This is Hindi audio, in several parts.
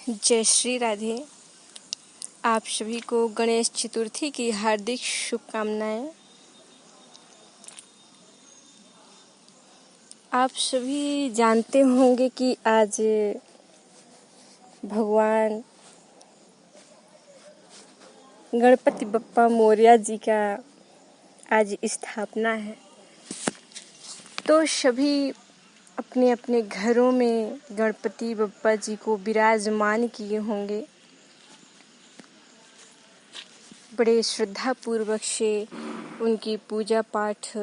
जय श्री राधे। आप सभी को गणेश चतुर्थी की हार्दिक शुभकामनाएं। आप सभी जानते होंगे कि आज भगवान गणपति बप्पा मोरया जी का आज स्थापना है। तो सभी अपने अपने घरों में गणपति बप्पा जी को विराजमान किए होंगे। बड़े श्रद्धा पूर्वक से उनकी पूजा पाठ।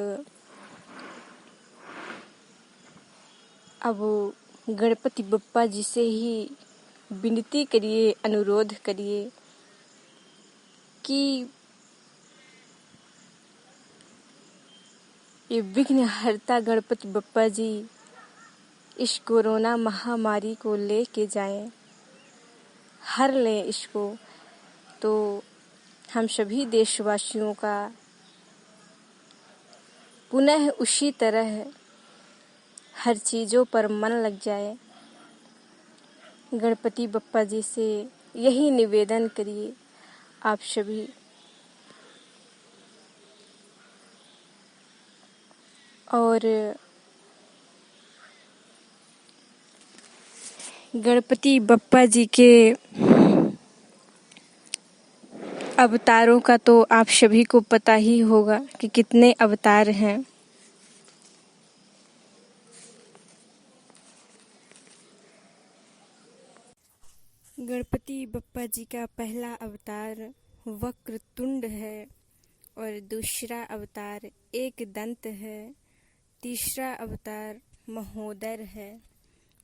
अब गणपति बप्पा जी से ही विनती करिए, अनुरोध करिए कि ये विघ्नहर्ता गणपति बप्पा जी इस कोरोना महामारी को लेके जाएं, हर लें इसको। तो हम सभी देशवासियों का पुनः उसी तरह हर चीज़ों पर मन लग जाए। गणपति बप्पा जी से यही निवेदन करिए आप सभी। और गणपति बप्पा जी के अवतारों का तो आप सभी को पता ही होगा कि कितने अवतार हैं। गणपति बप्पा जी का पहला अवतार वक्रतुंड है और दूसरा अवतार एक दंत है, तीसरा अवतार महोदर है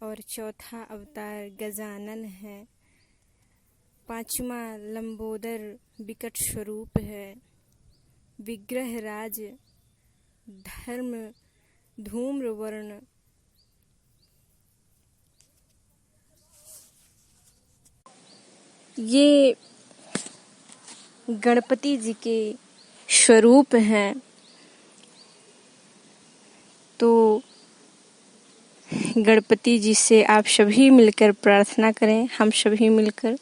और चौथा अवतार गजानन है। पांचवा लंबोदर विकट स्वरूप है। विग्रह राज धर्म धूम्र वर्ण। ये गणपति जी के स्वरूप हैं। तो गणपति जी से आप सभी मिलकर प्रार्थना करें, हम सभी मिलकर।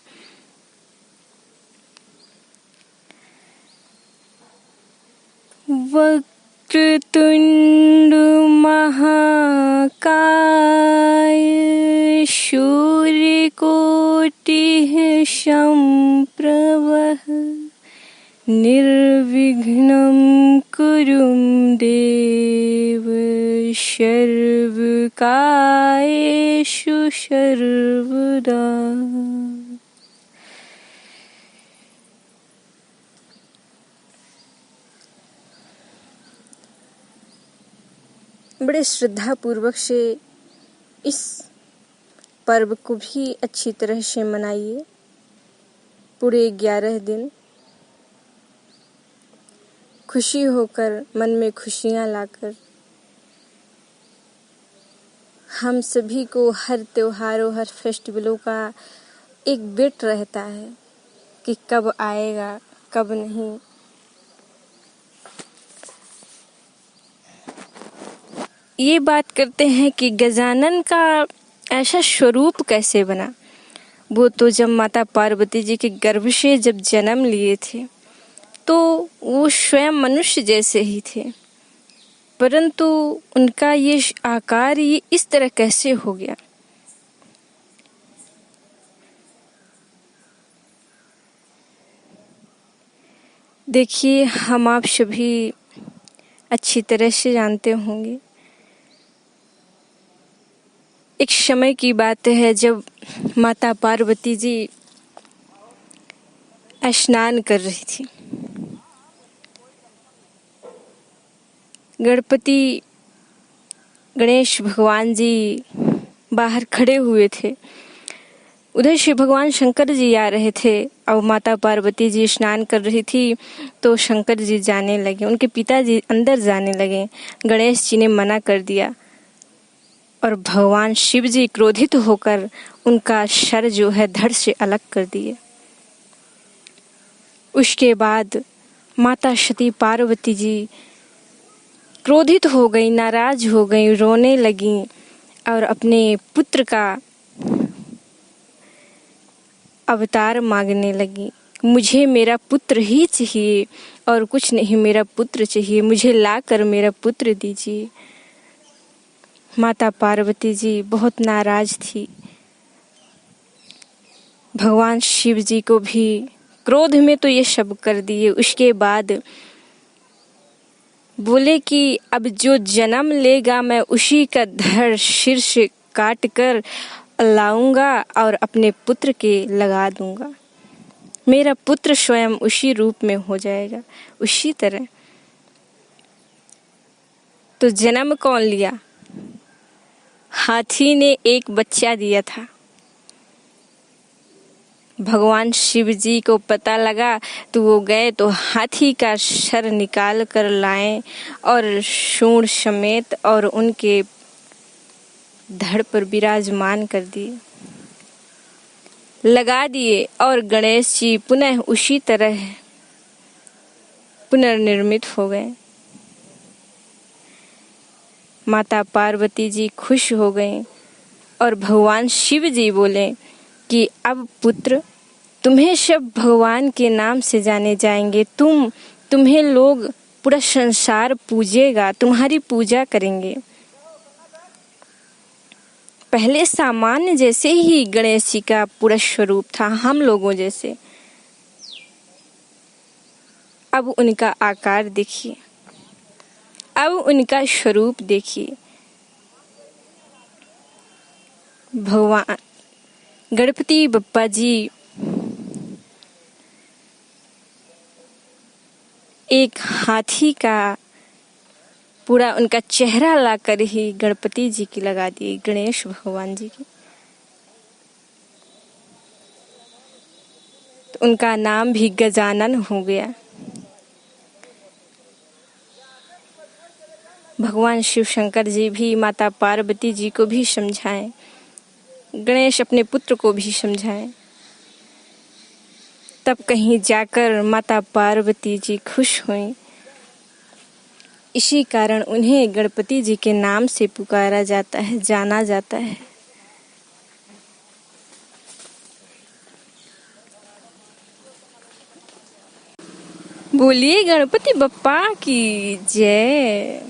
वक्रतुंड महाकाय सूर्यकोटिः सम्प्रभः निर्विघ्नं कुरु देव सर्वकार्येषु सर्वदा। बड़े श्रद्धा पूर्वक से इस पर्व को भी अच्छी तरह से मनाइए। पूरे 11 दिन खुशी होकर, मन में खुशियाँ लाकर। हम सभी को हर त्योहारों, हर फेस्टिवलों का एक वेट रहता है कि कब आएगा, कब नहीं। ये बात करते हैं कि गजानन का ऐसा स्वरूप कैसे बना। वो तो जब माता पार्वती जी के गर्भ से जब जन्म लिए थे तो वो स्वयं मनुष्य जैसे ही थे, परंतु उनका ये आकार ये इस तरह कैसे हो गया। देखिए, हम आप सभी अच्छी तरह से जानते होंगे, एक समय की बात है जब माता पार्वती जी स्नान कर रही थी। गणपति गणेश भगवान जी बाहर खड़े हुए थे। उधर से भगवान शंकर जी आ रहे थे और माता पार्वती जी स्नान कर रही थी। तो शंकर जी जाने लगे, उनके पिताजी अंदर जाने लगे। गणेश जी ने मना कर दिया और भगवान शिव जी क्रोधित होकर उनका सर जो है धड़ से अलग कर दिए। उसके बाद माता सती पार्वती जी क्रोधित हो गई, नाराज हो गई, रोने लगी और अपने पुत्र का अवतार मांगने लगी। मुझे मेरा पुत्र ही चाहिए और कुछ नहीं, मेरा पुत्र चाहिए, मुझे लाकर मेरा पुत्र दीजिए। माता पार्वती जी बहुत नाराज थी। भगवान शिव जी को भी क्रोध में तो ये सब कर दिए। उसके बाद बोले कि अब जो जन्म लेगा मैं उसी का धड़ शीर्ष काट कर लाऊंगा और अपने पुत्र के लगा दूंगा। मेरा पुत्र स्वयं उसी रूप में हो जाएगा, उसी तरह। तो जन्म कौन लिया? हाथी ने एक बच्चा दिया था। भगवान शिव जी को पता लगा तो वो गए तो हाथी का सर निकाल कर लाए और सूंड समेत और उनके धड़ पर विराजमान कर दिए, लगा दिए। और गणेश जी पुनः उसी तरह पुनर्निर्मित हो गए। माता पार्वती जी खुश हो गईं और भगवान शिव जी बोले कि अब पुत्र, तुम्हें सब भगवान के नाम से जाने जाएंगे। तुम्हें लोग पूरा संसार पूजेगा, तुम्हारी पूजा करेंगे। पहले सामान्य जैसे ही गणेश जी का पूरा स्वरूप था, हम लोगों जैसे। अब उनका आकार देखिए, अब उनका स्वरूप देखिए। भगवान गणपति बप्पा जी एक हाथी का पूरा उनका चेहरा लाकर ही गणपति जी की लगा दी, गणेश भगवान जी की। तो उनका नाम भी गजानन हो गया। भगवान शिव शंकर जी भी माता पार्वती जी को भी समझाएं, गणेश अपने पुत्र को भी समझाएं। तब कहीं जाकर माता पार्वती जी खुश हुईं। इसी कारण उन्हें गणपति जी के नाम से पुकारा जाता है, जाना जाता है। बोलिए गणपति बप्पा की जय।